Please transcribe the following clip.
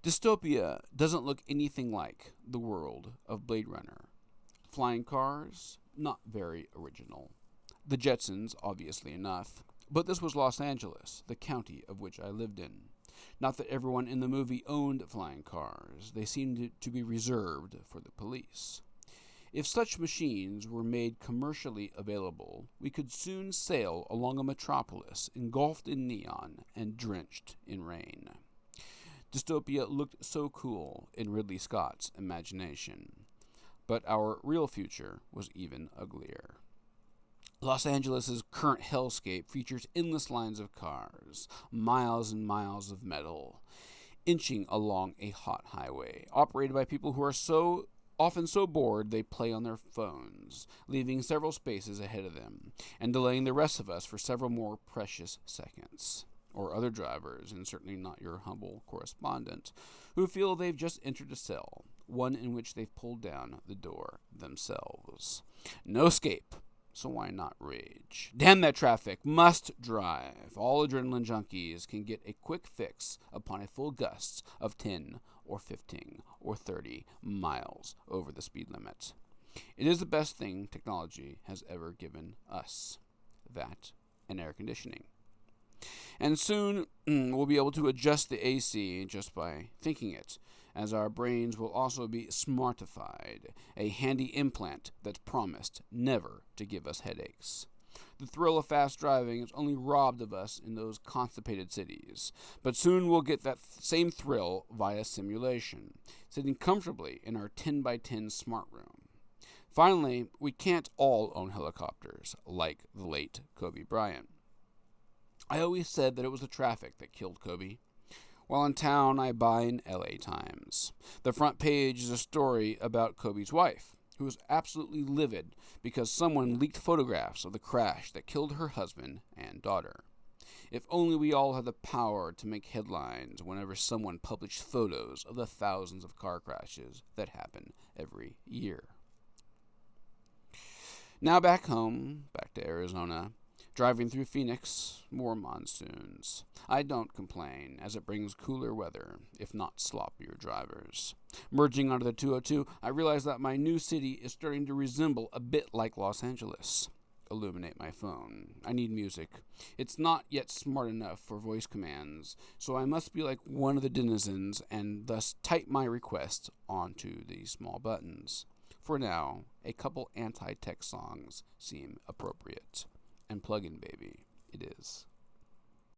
Dystopia doesn't look anything like the world of Blade Runner. Flying cars, not very original. The Jetsons, obviously enough. But this was Los Angeles, the county of which I lived in. Not that everyone in the movie owned flying cars. They seemed to be reserved for the police. If such machines were made commercially available, we could soon sail along a metropolis engulfed in neon and drenched in rain. Dystopia looked so cool in Ridley Scott's imagination. But our real future was even uglier. Los Angeles' current hellscape features endless lines of cars, miles and miles of metal, inching along a hot highway, operated by people who are often so bored they play on their phones, leaving several spaces ahead of them, and delaying the rest of us for several more precious seconds. Or other drivers, and certainly not your humble correspondent, who feel they've just entered a cell, one in which they've pulled down the door themselves. No escape, so why not rage? Damn that traffic, must drive. All adrenaline junkies can get a quick fix upon a full gust of 10 or 15 or 30 miles over the speed limit. It is the best thing technology has ever given us. That and air conditioning. And soon we'll be able to adjust the AC just by thinking it, as our brains will also be smartified, a handy implant that's promised never to give us headaches. The thrill of fast driving is only robbed of us in those constipated cities, but soon we'll get that same thrill via simulation, sitting comfortably in our 10 by 10 smart room. Finally, we can't all own helicopters, like the late Kobe Bryant. I always said that it was the traffic that killed Kobe. While in town, I buy an LA Times. The front page is a story about Kobe's wife, who was absolutely livid because someone leaked photographs of the crash that killed her husband and daughter. If only we all had the power to make headlines whenever someone published photos of the thousands of car crashes that happen every year. Now back home, back to Arizona. Driving through Phoenix, more monsoons. I don't complain, as it brings cooler weather, if not sloppier drivers. Merging onto the 202, I realize that my new city is starting to resemble a bit like Los Angeles. Illuminate my phone. I need music. It's not yet smart enough for voice commands, so I must be like one of the denizens and thus type my request onto these small buttons. For now, a couple anti-tech songs seem appropriate. And plug-in, baby, it is.